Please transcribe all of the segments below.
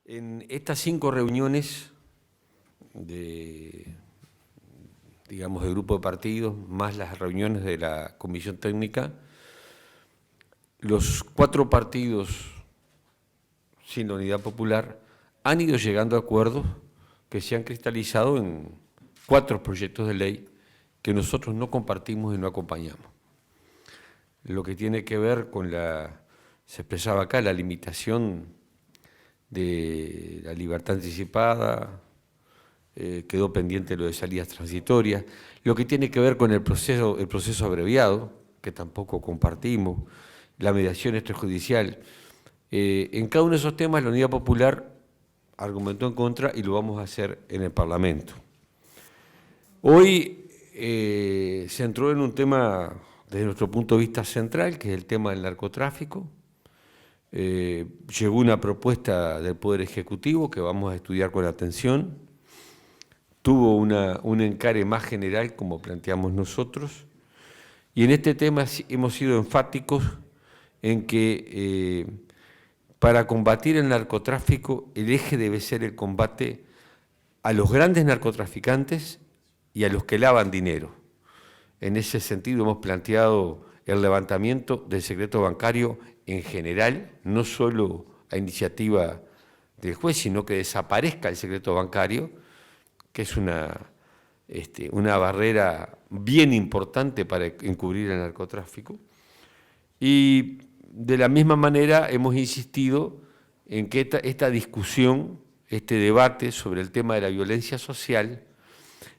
En estas 5 reuniones digamos, de grupo de partidos, más las reuniones de la comisión técnica, los 4 partidos sin la Unidad Popular han ido llegando a acuerdos que se han cristalizado en 4 proyectos de ley que nosotros no compartimos y no acompañamos. Lo que tiene que ver con se expresaba acá, la limitación de la libertad anticipada, quedó pendiente lo de salidas transitorias, lo que tiene que ver con el proceso abreviado, que tampoco compartimos, la mediación extrajudicial. En cada uno de esos temas la Unidad Popular argumentó en contra y lo vamos a hacer en el Parlamento. Hoy se entró en un tema, desde nuestro punto de vista central, que es el tema del narcotráfico. Llegó una propuesta del Poder Ejecutivo que vamos a estudiar con atención. Tuvo un encare más general, como planteamos nosotros. Y en este tema hemos sido enfáticos en que para combatir el narcotráfico, el eje debe ser el combate a los grandes narcotraficantes y a los que lavan dinero. En ese sentido hemos planteado el levantamiento del secreto bancario en general, no solo a iniciativa del juez, sino que desaparezca el secreto bancario, que es una barrera bien importante para encubrir el narcotráfico. Y de la misma manera hemos insistido en que esta discusión, este debate sobre el tema de la violencia social,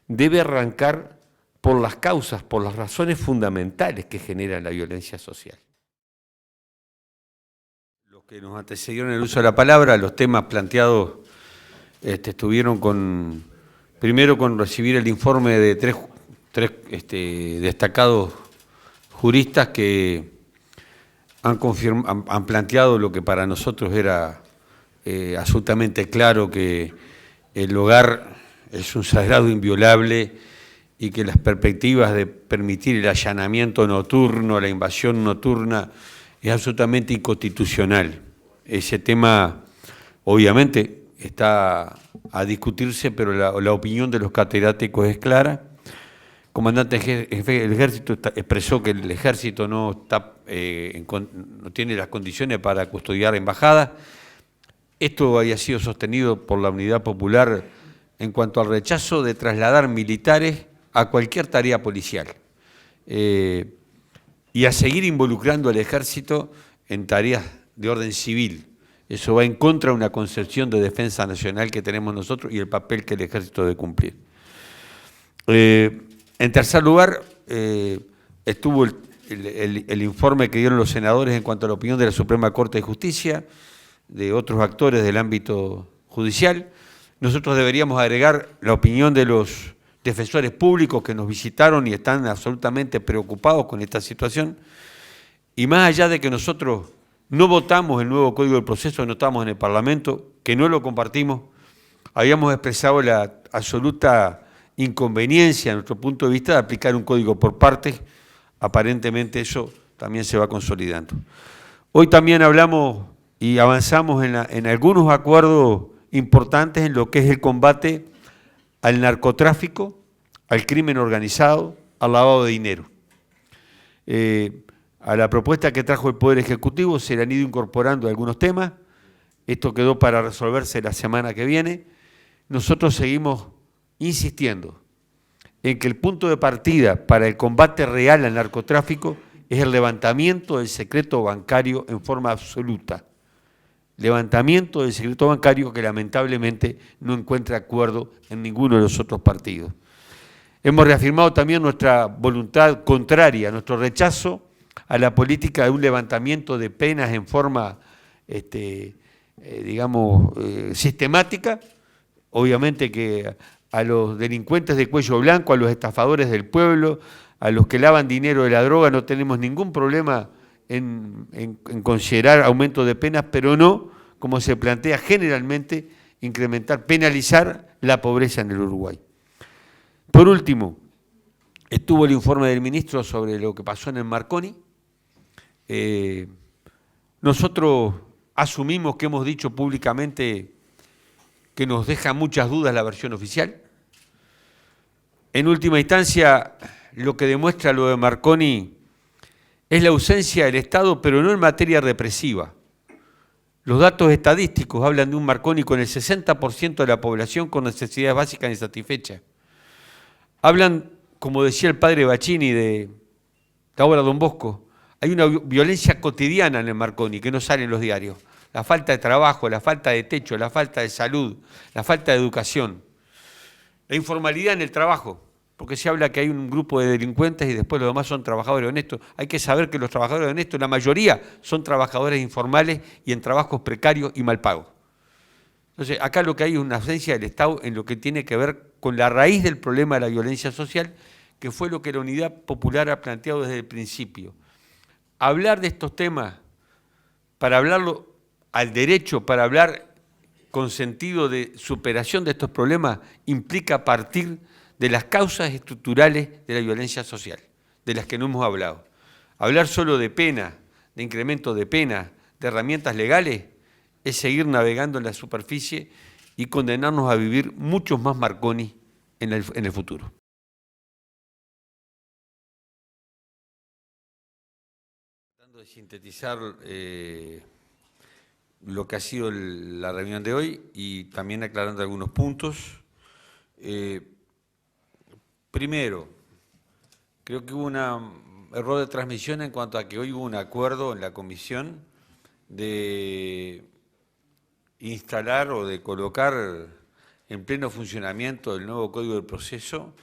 debe arrancar por las causas, por las razones fundamentales que generan la violencia social. Los que nos antecedieron en el uso de la palabra, los temas planteados estuvieron primero con recibir el informe de tres destacados juristas que han planteado lo que para nosotros era absolutamente claro, que el hogar es un sagrado inviolable y que las perspectivas de permitir el allanamiento nocturno, la invasión nocturna, es absolutamente inconstitucional. Ese tema, obviamente, está a discutirse, pero la opinión de los catedráticos es clara. El comandante jefe del Ejército expresó que el Ejército no tiene las condiciones para custodiar embajadas. Esto había sido sostenido por la Unidad Popular en cuanto al rechazo de trasladar militares a cualquier tarea policial y a seguir involucrando al Ejército en tareas de orden civil. Eso va en contra de una concepción de defensa nacional que tenemos nosotros y el papel que el Ejército debe cumplir. En tercer lugar, estuvo el informe que dieron los senadores en cuanto a la opinión de la Suprema Corte de Justicia, de otros actores del ámbito judicial. Nosotros deberíamos agregar la opinión de los defensores públicos que nos visitaron y están absolutamente preocupados con esta situación. Y más allá de que nosotros no votamos el nuevo Código del Proceso, no estamos en el Parlamento, que no lo compartimos, habíamos expresado la absoluta inconveniencia, a nuestro punto de vista, de aplicar un código por partes. Aparentemente eso también se va consolidando. Hoy también hablamos y avanzamos en algunos acuerdos importantes en lo que es el combate al narcotráfico, al crimen organizado, al lavado de dinero. A la propuesta que trajo el Poder Ejecutivo se le han ido incorporando algunos temas. Esto quedó para resolverse la semana que viene. Nosotros seguimos insistiendo en que el punto de partida para el combate real al narcotráfico es el levantamiento del secreto bancario en forma absoluta. Levantamiento del secreto bancario que lamentablemente no encuentra acuerdo en ninguno de los otros partidos. Hemos reafirmado también nuestra voluntad contraria, nuestro rechazo a la política de un levantamiento de penas en forma, sistemática. Obviamente que a los delincuentes de cuello blanco, a los estafadores del pueblo, a los que lavan dinero de la droga, no tenemos ningún problema en considerar aumento de penas, pero no, como se plantea generalmente, penalizar la pobreza en el Uruguay. Por último, estuvo el informe del ministro sobre lo que pasó en el Marconi. Nosotros asumimos que hemos dicho públicamente que nos deja muchas dudas la versión oficial. En última instancia, lo que demuestra lo de Marconi es la ausencia del Estado, pero no en materia represiva. Los datos estadísticos hablan de un Marconi con el 60% de la población con necesidades básicas insatisfechas. Hablan, como decía el padre Bacini de la obra Don Bosco, hay una violencia cotidiana en el Marconi que no sale en los diarios. La falta de trabajo, la falta de techo, la falta de salud, la falta de educación. La informalidad en el trabajo, porque se habla que hay un grupo de delincuentes y después los demás son trabajadores honestos. Hay que saber que los trabajadores honestos, la mayoría, son trabajadores informales y en trabajos precarios y mal pagos. Entonces, acá lo que hay es una ausencia del Estado en lo que tiene que ver con la raíz del problema de la violencia social, que fue lo que la Unidad Popular ha planteado desde el principio. Hablar de estos temas, para hablarlo al derecho, para hablar con sentido de superación de estos problemas, implica partir de las causas estructurales de la violencia social, de las que no hemos hablado. Hablar solo de pena, de incremento de pena, de herramientas legales, es seguir navegando en la superficie y condenarnos a vivir muchos más Marconi en el futuro. Tratando de sintetizar lo que ha sido la reunión de hoy y también aclarando algunos puntos. Primero, creo que hubo un error de transmisión en cuanto a que hoy hubo un acuerdo en la comisión de instalar o de colocar en pleno funcionamiento el nuevo Código del Proceso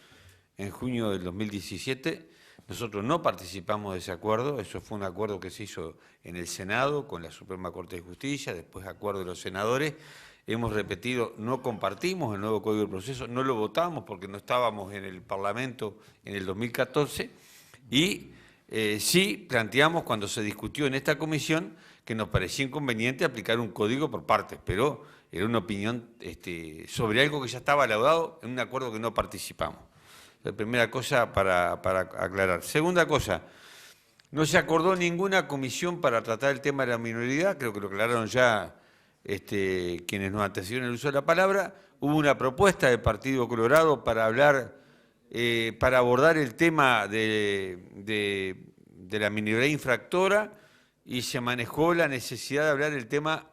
en junio del 2017. Nosotros no participamos de ese acuerdo, eso fue un acuerdo que se hizo en el Senado con la Suprema Corte de Justicia, después acuerdo de los senadores. Hemos repetido, no compartimos el nuevo Código del Proceso, no lo votamos porque no estábamos en el Parlamento en el 2014 y sí planteamos cuando se discutió en esta comisión que nos parecía inconveniente aplicar un código por partes, pero era una opinión sobre algo que ya estaba laudado en un acuerdo que no participamos. La primera cosa para aclarar. Segunda cosa, no se acordó ninguna comisión para tratar el tema de la minoridad, creo que lo aclararon ya quienes nos antecedieron el uso de la palabra. Hubo una propuesta del Partido Colorado para hablar, para abordar el tema de la minoría infractora y se manejó la necesidad de hablar del tema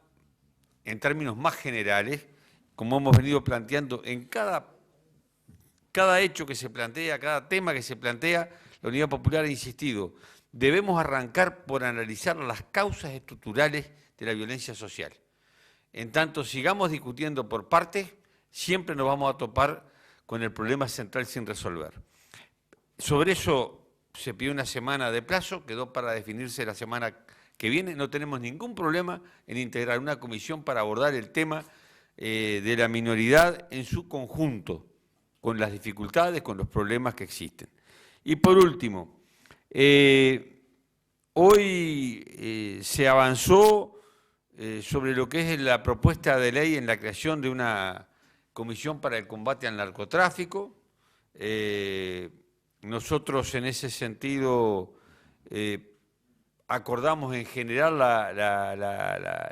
en términos más generales, como hemos venido planteando en cada hecho que se plantea, cada tema que se plantea, la Unidad Popular ha insistido, debemos arrancar por analizar las causas estructurales de la violencia social. En tanto sigamos discutiendo por partes, siempre nos vamos a topar con el problema central sin resolver. Sobre eso se pidió una semana de plazo, quedó para definirse la semana que viene. No tenemos ningún problema en integrar una comisión para abordar el tema de la minoridad en su conjunto, con las dificultades, con los problemas que existen. Y por último, hoy se avanzó sobre lo que es la propuesta de ley en la creación de una comisión para el combate al narcotráfico. Nosotros en ese sentido acordamos en general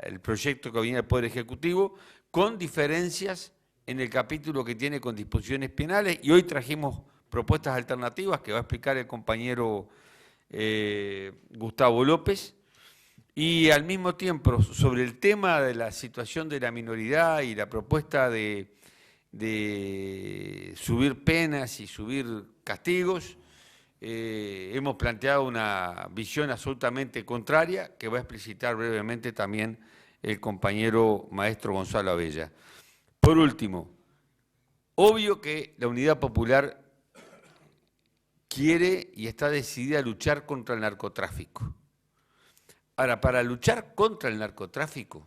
el proyecto que viene del Poder Ejecutivo con diferencias en el capítulo que tiene con disposiciones penales y hoy trajimos propuestas alternativas que va a explicar el compañero Gustavo López. Y al mismo tiempo, sobre el tema de la situación de la minoridad y la propuesta de subir penas y subir castigos, hemos planteado una visión absolutamente contraria que va a explicitar brevemente también el compañero maestro Gonzalo Abella. Por último, obvio que la Unidad Popular quiere y está decidida a luchar contra el narcotráfico. Ahora, para luchar contra el narcotráfico,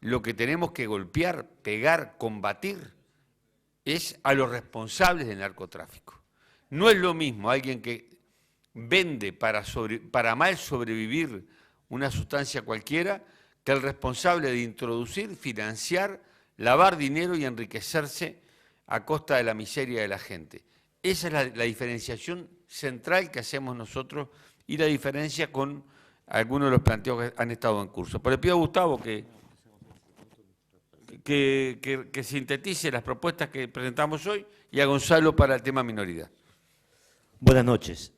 lo que tenemos que golpear, pegar, combatir, es a los responsables del narcotráfico. No es lo mismo alguien que vende para mal sobrevivir una sustancia cualquiera que el responsable de introducir, financiar, lavar dinero y enriquecerse a costa de la miseria de la gente. Esa es la diferenciación central que hacemos nosotros y la diferencia con algunos de los planteos que han estado en curso. Pero le pido a Gustavo que que sintetice las propuestas que presentamos hoy y a Gonzalo para el tema minoridad. Buenas noches.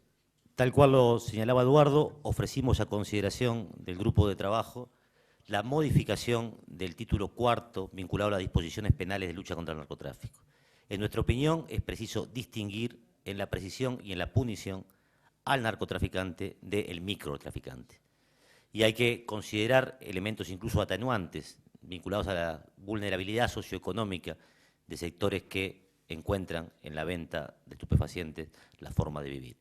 Tal cual lo señalaba Eduardo, ofrecimos a consideración del grupo de trabajo la modificación del título cuarto vinculado a las disposiciones penales de lucha contra el narcotráfico. En nuestra opinión, es preciso distinguir en la precisión y en la punición al narcotraficante del microtraficante. Y hay que considerar elementos incluso atenuantes vinculados a la vulnerabilidad socioeconómica de sectores que encuentran en la venta de estupefacientes la forma de vivir.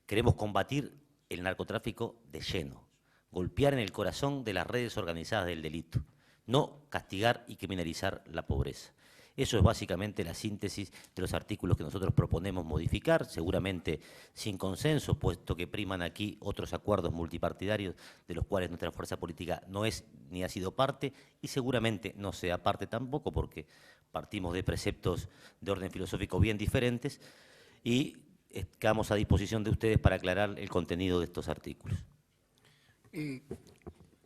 Queremos combatir el narcotráfico de lleno, golpear en el corazón de las redes organizadas del delito, no castigar y criminalizar la pobreza. Eso es básicamente la síntesis de los artículos que nosotros proponemos modificar, seguramente sin consenso, puesto que priman aquí otros acuerdos multipartidarios de los cuales nuestra fuerza política no es ni ha sido parte y seguramente no sea parte tampoco porque partimos de preceptos de orden filosófico bien diferentes y quedamos a disposición de ustedes para aclarar el contenido de estos artículos.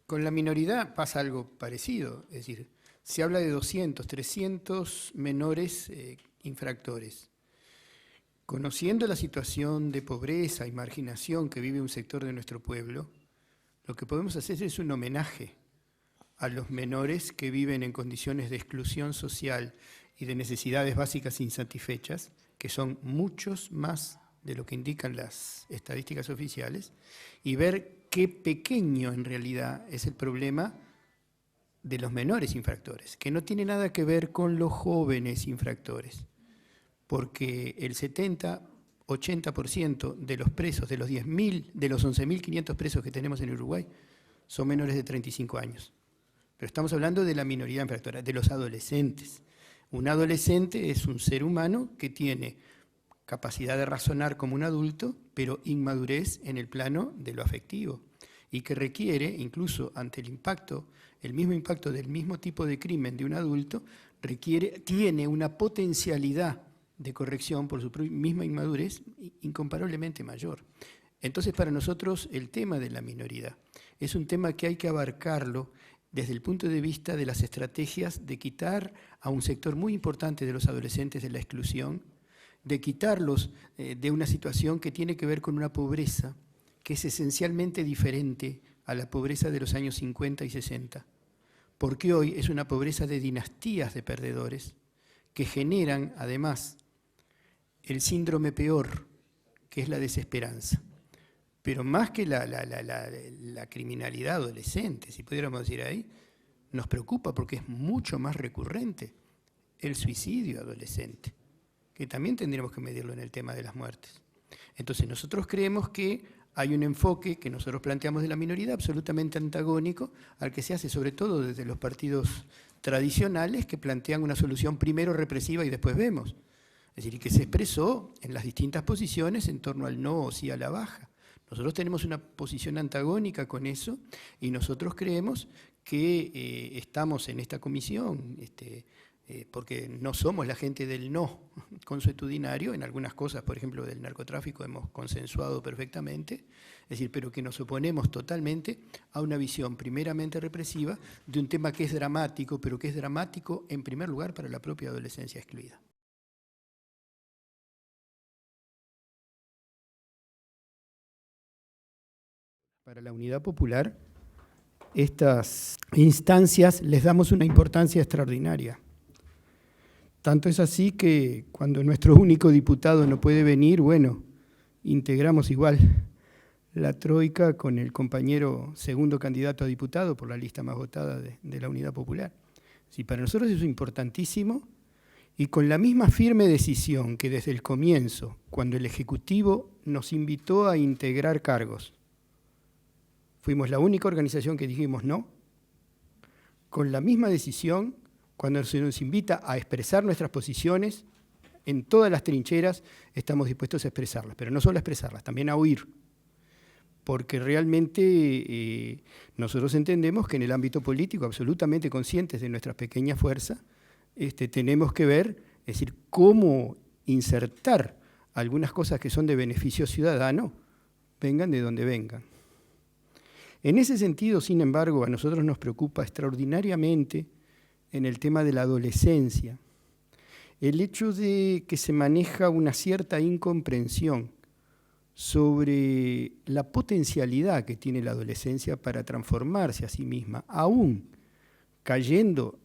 Con la minoridad pasa algo parecido, es decir, se habla de 200, 300 menores infractores. Conociendo la situación de pobreza y marginación que vive un sector de nuestro pueblo, lo que podemos hacer es un homenaje a los menores que viven en condiciones de exclusión social y de necesidades básicas insatisfechas, que son muchos más de lo que indican las estadísticas oficiales, y ver qué pequeño en realidad es el problema de los menores infractores, que no tiene nada que ver con los jóvenes infractores, porque el 70-80% de los presos, de los 10.000, de los 11.500 presos que tenemos en Uruguay, son menores de 35 años. Pero estamos hablando de la minoría infractora, de los adolescentes. Un adolescente es un ser humano que tiene capacidad de razonar como un adulto, pero inmadurez en el plano de lo afectivo, y que requiere, incluso ante el impacto, el mismo impacto del mismo tipo de crimen de un adulto, tiene una potencialidad de corrección por su misma inmadurez incomparablemente mayor. Entonces, para nosotros, el tema de la minoridad es un tema que hay que abarcarlo desde el punto de vista de las estrategias de quitar a un sector muy importante de los adolescentes de la exclusión, de quitarlos de una situación que tiene que ver con una pobreza que es esencialmente diferente a la pobreza de los años 50 y 60, porque hoy es una pobreza de dinastías de perdedores que generan, además, el síndrome peor, que es la desesperanza. Pero más que la criminalidad adolescente, si pudiéramos decir ahí, nos preocupa porque es mucho más recurrente el suicidio adolescente, que también tendríamos que medirlo en el tema de las muertes. Entonces nosotros creemos que hay un enfoque que nosotros planteamos de la minoridad absolutamente antagónico al que se hace sobre todo desde los partidos tradicionales que plantean una solución primero represiva y después vemos. Es decir, que se expresó en las distintas posiciones en torno al no o sí a la baja. Nosotros tenemos una posición antagónica con eso y nosotros creemos que estamos en esta comisión porque no somos la gente del no consuetudinario, en algunas cosas, por ejemplo, del narcotráfico hemos consensuado perfectamente, es decir, pero que nos oponemos totalmente a una visión primeramente represiva de un tema que es dramático, pero que es dramático en primer lugar para la propia adolescencia excluida. Para la Unidad Popular, estas instancias les damos una importancia extraordinaria. Tanto es así que cuando nuestro único diputado no puede venir, bueno, integramos igual la troika con el compañero segundo candidato a diputado por la lista más votada de la Unidad Popular. Sí, para nosotros eso es importantísimo y con la misma firme decisión que desde el comienzo, cuando el Ejecutivo nos invitó a integrar cargos, fuimos la única organización que dijimos no, con la misma decisión cuando se nos invita a expresar nuestras posiciones, en todas las trincheras estamos dispuestos a expresarlas, pero no solo a expresarlas, también a oír, porque realmente nosotros entendemos que en el ámbito político, absolutamente conscientes de nuestra pequeña fuerza, tenemos que ver, es decir, cómo insertar algunas cosas que son de beneficio ciudadano, vengan de donde vengan. En ese sentido, sin embargo, a nosotros nos preocupa extraordinariamente en el tema de la adolescencia. El hecho de que se maneja una cierta incomprensión sobre la potencialidad que tiene la adolescencia para transformarse a sí misma, aún cayendo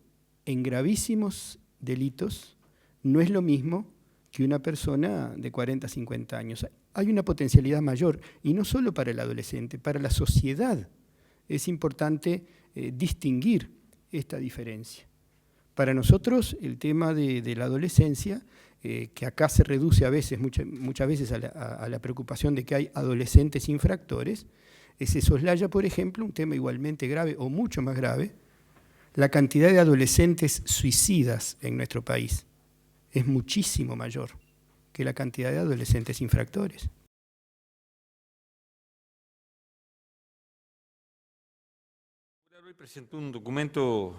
en gravísimos delitos, no es lo mismo que una persona de 40, 50 años. Hay una potencialidad mayor, y no solo para el adolescente, para la sociedad. Es importante distinguir esta diferencia. Para nosotros, el tema de la adolescencia, que acá se reduce a veces, muchas veces a la preocupación de que hay adolescentes infractores, se soslaya, por ejemplo, un tema igualmente grave o mucho más grave, la cantidad de adolescentes suicidas en nuestro país es muchísimo mayor que la cantidad de adolescentes infractores. Hoy presentó un documento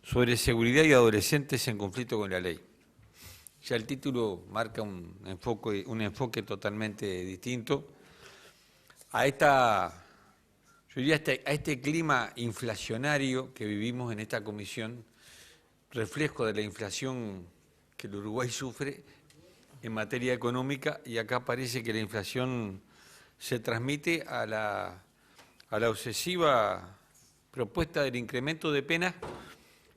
sobre seguridad y adolescentes en conflicto con la ley. Ya el título marca un enfoque totalmente distinto a este clima inflacionario que vivimos en esta comisión, reflejo de la inflación que el Uruguay sufre en materia económica, y acá parece que la inflación se transmite a la obsesiva propuesta del incremento de penas,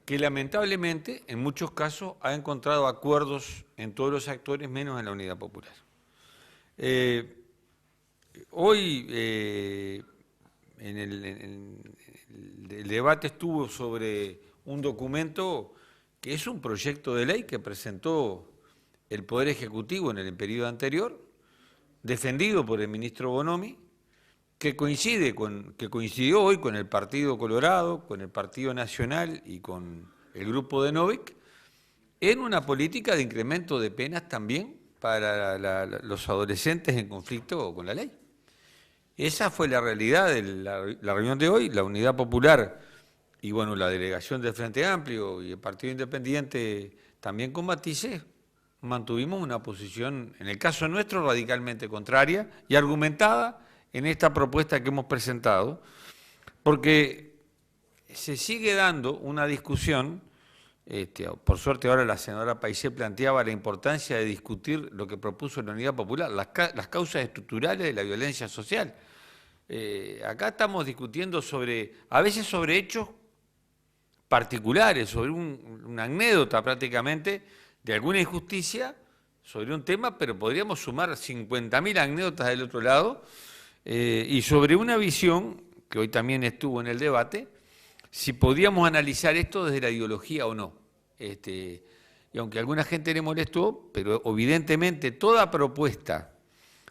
que lamentablemente en muchos casos ha encontrado acuerdos en todos los actores menos en la Unidad Popular. Hoy el debate estuvo sobre un documento que es un proyecto de ley que presentó el Poder Ejecutivo en el periodo anterior, defendido por el ministro Bonomi, que coincidió hoy con el Partido Colorado, con el Partido Nacional y con el grupo de Novik, en una política de incremento de penas también para los adolescentes en conflicto con la ley. Esa fue la realidad de la reunión de hoy. La Unidad Popular y bueno, la delegación del Frente Amplio y el Partido Independiente, también con matices, mantuvimos una posición, en el caso nuestro, radicalmente contraria y argumentada en esta propuesta que hemos presentado, porque se sigue dando una discusión, por suerte ahora la senadora Paisé planteaba la importancia de discutir lo que propuso la Unidad Popular, las causas estructurales de la violencia social. Acá estamos discutiendo a veces sobre hechos particulares, sobre una anécdota prácticamente de alguna injusticia sobre un tema, pero podríamos sumar 50.000 anécdotas del otro lado, y sobre una visión, que hoy también estuvo en el debate, si podíamos analizar esto desde la ideología o no. Y aunque a alguna gente le molestó, pero evidentemente toda propuesta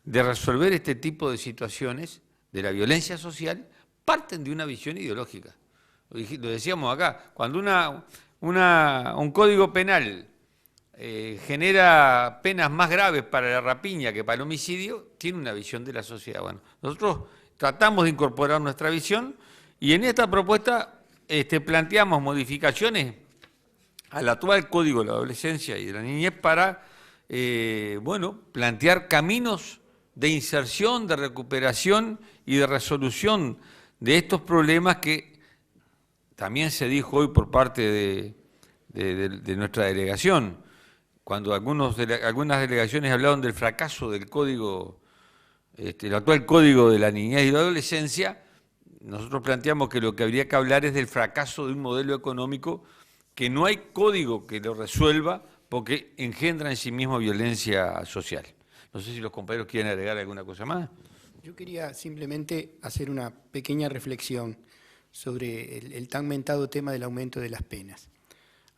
de resolver este tipo de situaciones, de la violencia social, parten de una visión ideológica. Lo decíamos acá, cuando un código penal genera penas más graves para la rapiña que para el homicidio, tiene una visión de la sociedad. Bueno, nosotros tratamos de incorporar nuestra visión y en esta propuesta planteamos modificaciones al actual Código de la Adolescencia y de la Niñez para plantear caminos de inserción, de recuperación y de resolución de estos problemas que también se dijo hoy por parte de nuestra delegación. Cuando algunas delegaciones hablaron del fracaso del código, el actual Código de la Niñez y la Adolescencia, nosotros planteamos que lo que habría que hablar es del fracaso de un modelo económico que no hay código que lo resuelva porque engendra en sí mismo violencia social. No sé si los compañeros quieren agregar alguna cosa más. Yo quería simplemente hacer una pequeña reflexión sobre el tan mentado tema del aumento de las penas.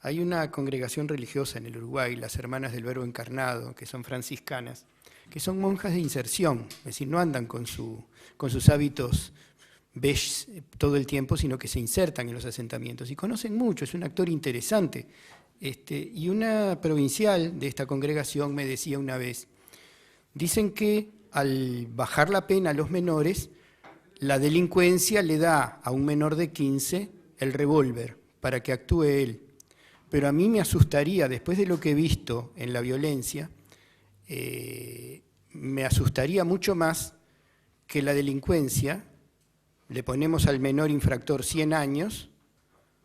Hay una congregación religiosa en el Uruguay, las Hermanas del Verbo Encarnado, que son franciscanas, que son monjas de inserción, es decir, no andan con sus hábitos beige todo el tiempo, sino que se insertan en los asentamientos y conocen mucho, es un actor interesante. Y una provincial de esta congregación me decía una vez, dicen que al bajar la pena a los menores, la delincuencia le da a un menor de 15 el revólver para que actúe él. Pero a mí me asustaría, después de lo que he visto en la violencia, me asustaría mucho más que la delincuencia, le ponemos al menor infractor 100 años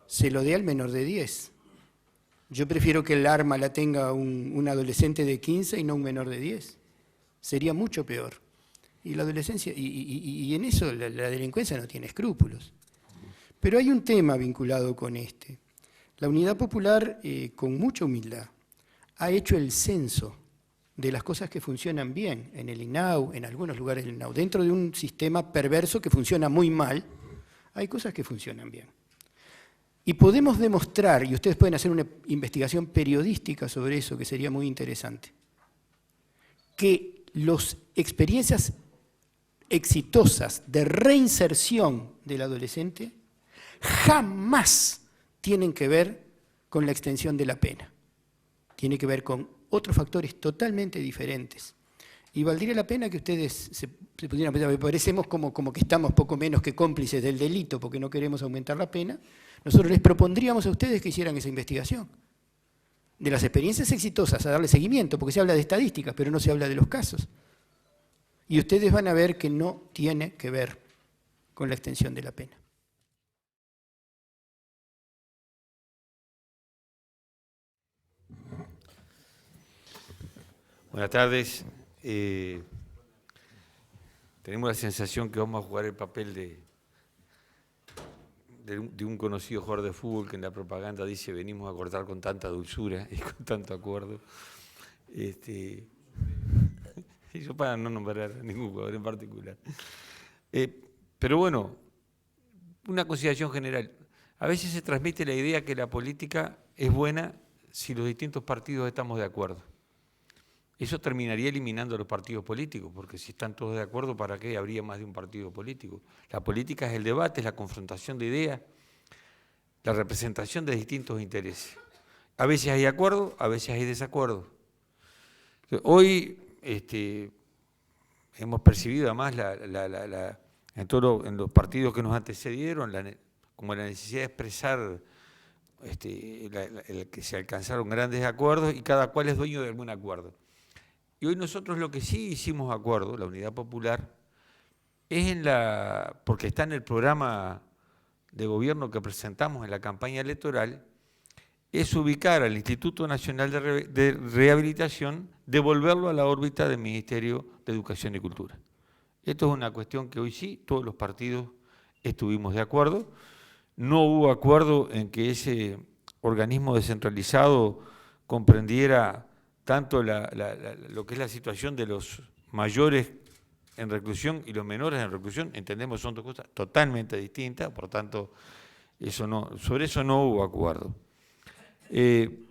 se lo dé al menor de 10. Yo prefiero que el arma la tenga un adolescente de 15 y no un menor de 10. Sería mucho peor. Y la adolescencia, y en eso la delincuencia no tiene escrúpulos. Pero hay un tema vinculado con este. La Unidad Popular, con mucha humildad, ha hecho el censo de las cosas que funcionan bien en el INAU, en algunos lugares del INAU. Dentro de un sistema perverso que funciona muy mal, hay cosas que funcionan bien. Y podemos demostrar, y ustedes pueden hacer una investigación periodística sobre eso, que sería muy interesante, que las experiencias exitosas de reinserción del adolescente jamás tienen que ver con la extensión de la pena. Tiene que ver con otros factores totalmente diferentes. Y valdría la pena que ustedes se pudieran pensar, me parecemos como que estamos poco menos que cómplices del delito porque no queremos aumentar la pena. Nosotros les propondríamos a ustedes que hicieran esa investigación. De las experiencias exitosas, a darle seguimiento, porque se habla de estadísticas, pero no se habla de los casos. Y ustedes van a ver que no tiene que ver con la extensión de la pena. Buenas tardes. Tenemos la sensación que vamos a jugar el papel de un conocido jugador de fútbol que en la propaganda dice venimos a cortar con tanta dulzura y con tanto acuerdo. Y yo para no nombrar a ningún jugador en particular. Pero bueno, una consideración general. A veces se transmite la idea que la política es buena si los distintos partidos estamos de acuerdo. Eso terminaría eliminando los partidos políticos, porque si están todos de acuerdo, ¿para qué habría más de un partido político? La política es el debate, es la confrontación de ideas, la representación de distintos intereses. A veces hay acuerdo, a veces hay desacuerdo. Hoy hemos percibido además en los partidos que nos antecedieron como la necesidad de expresar el que se alcanzaron grandes acuerdos y cada cual es dueño de algún acuerdo. Y hoy nosotros lo que sí hicimos acuerdo, la Unidad Popular, es porque está en el programa de gobierno que presentamos en la campaña electoral, es ubicar al Instituto Nacional de Rehabilitación, devolverlo a la órbita del Ministerio de Educación y Cultura. Esto es una cuestión que hoy sí todos los partidos estuvimos de acuerdo. No hubo acuerdo en que ese organismo descentralizado comprendiera tanto lo que es la situación de los mayores en reclusión y los menores en reclusión. Entendemos que son dos cosas totalmente distintas, por tanto, sobre eso no hubo acuerdo. En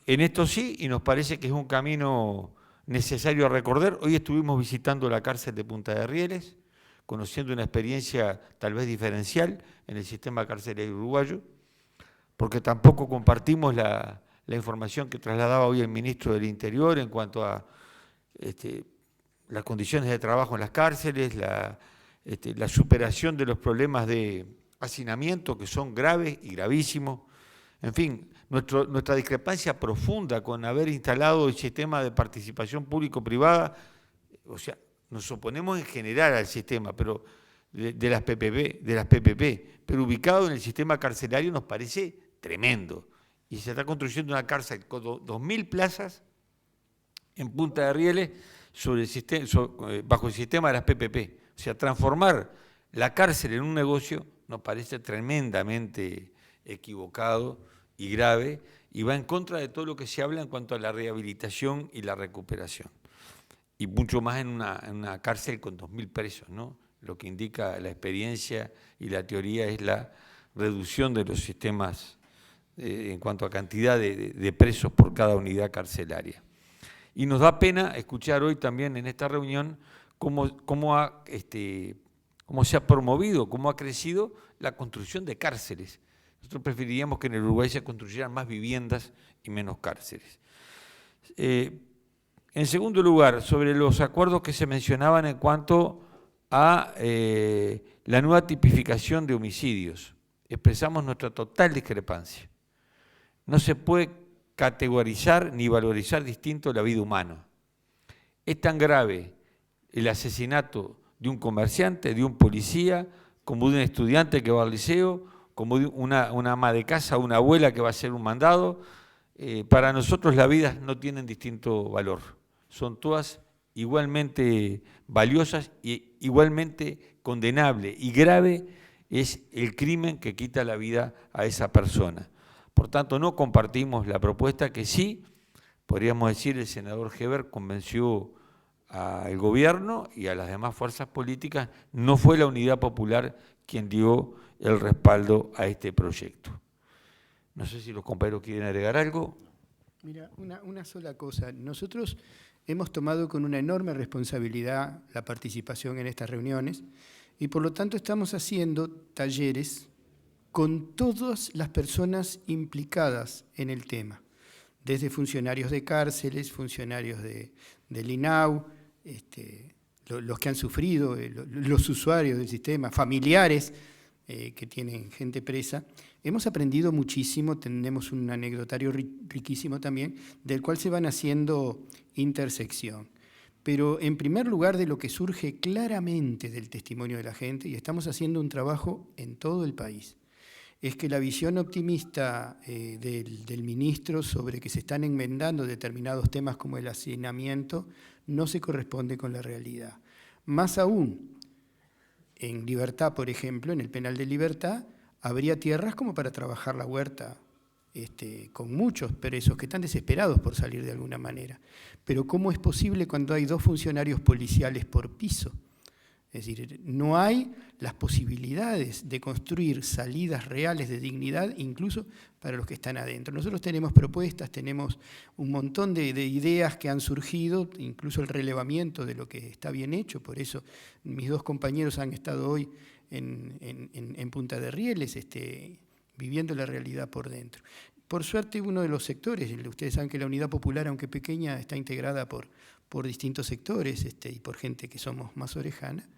esto sí, y nos parece que es un camino necesario a recorrer. Hoy estuvimos visitando la cárcel de Punta de Rieles, conociendo una experiencia tal vez diferencial en el sistema carcelario uruguayo, porque tampoco compartimos la información que trasladaba hoy el ministro del Interior en cuanto a las condiciones de trabajo en las cárceles, la superación de los problemas de hacinamiento que son graves y gravísimos. En fin, nuestra discrepancia profunda con haber instalado el sistema de participación público-privada, o sea, nos oponemos en general al sistema, pero de las PPP, pero ubicado en el sistema carcelario nos parece tremendo. Y se está construyendo una cárcel con 2.000 plazas en Punta de Rieles bajo el sistema de las PPP. O sea, transformar la cárcel en un negocio nos parece tremendamente equivocado y grave, y va en contra de todo lo que se habla en cuanto a la rehabilitación y la recuperación. Y mucho más en una cárcel con 2.000 presos, ¿no? Lo que indica la experiencia y la teoría es la reducción de los sistemas en cuanto a cantidad de presos por cada unidad carcelaria. Y nos da pena escuchar hoy también en esta reunión cómo se ha promovido, cómo ha crecido la construcción de cárceles. Nosotros preferiríamos que en el Uruguay se construyeran más viviendas y menos cárceles. En segundo lugar, sobre los acuerdos que se mencionaban en cuanto a la nueva tipificación de homicidios, expresamos nuestra total discrepancia. No se puede categorizar ni valorizar distinto la vida humana. Es tan grave el asesinato de un comerciante, de un policía, como de un estudiante que va al liceo, como una ama de casa, una abuela que va a hacer un mandado. Para nosotros las vidas no tienen distinto valor, son todas igualmente valiosas y igualmente condenable y grave es el crimen que quita la vida a esa persona. Por tanto, no compartimos la propuesta que sí, podríamos decir, el senador Heber convenció al gobierno y a las demás fuerzas políticas, no fue la Unidad Popular quien dio el respaldo a este proyecto. No sé si los compañeros quieren agregar algo. Mira, una sola cosa. Nosotros hemos tomado con una enorme responsabilidad la participación en estas reuniones y por lo tanto estamos haciendo talleres con todas las personas implicadas en el tema, desde funcionarios de cárceles, funcionarios del INAU, los que han sufrido, los usuarios del sistema, familiares que tienen gente presa. Hemos aprendido muchísimo, tenemos un anecdotario riquísimo también, del cual se van haciendo intersección. Pero en primer lugar de lo que surge claramente del testimonio de la gente, y estamos haciendo un trabajo en todo el país, es que la visión optimista del ministro sobre que se están enmendando determinados temas como el hacinamiento no se corresponde con la realidad. Más aún, en Libertad, por ejemplo, en el penal de Libertad, habría tierras como para trabajar la huerta, con muchos presos que están desesperados por salir de alguna manera. Pero ¿cómo es posible cuando hay 2 funcionarios policiales por piso? Es decir, no hay las posibilidades de construir salidas reales de dignidad, incluso para los que están adentro. Nosotros tenemos propuestas, tenemos un montón de ideas que han surgido, incluso el relevamiento de lo que está bien hecho. Por eso mis 2 compañeros han estado hoy en Punta de Rieles, viviendo la realidad por dentro. Por suerte, uno de los sectores, ustedes saben que la Unidad Popular, aunque pequeña, está integrada por distintos sectores y por gente que somos más orejana,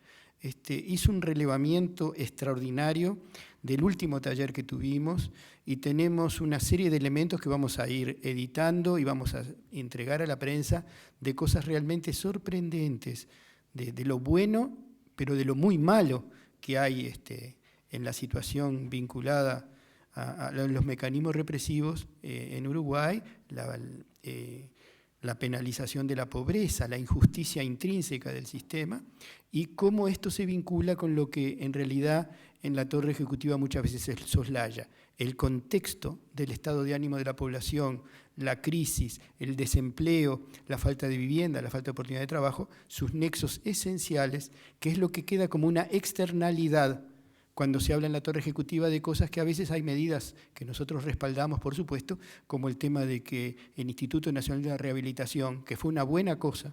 hizo un relevamiento extraordinario del último taller que tuvimos y tenemos una serie de elementos que vamos a ir editando y vamos a entregar a la prensa de cosas realmente sorprendentes, de lo bueno, pero de lo muy malo que hay en la situación vinculada a los mecanismos represivos en Uruguay, la penalización de la pobreza, la injusticia intrínseca del sistema y cómo esto se vincula con lo que en realidad en la torre ejecutiva muchas veces se soslaya, el contexto del estado de ánimo de la población, la crisis, el desempleo, la falta de vivienda, la falta de oportunidad de trabajo, sus nexos esenciales, que es lo que queda como una externalidad cuando se habla en la torre ejecutiva de cosas que a veces hay medidas que nosotros respaldamos, por supuesto, como el tema de que el Instituto Nacional de la Rehabilitación, que fue una buena cosa,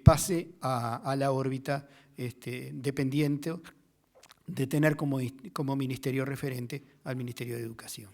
pase a la órbita dependiente de tener como ministerio referente al Ministerio de Educación.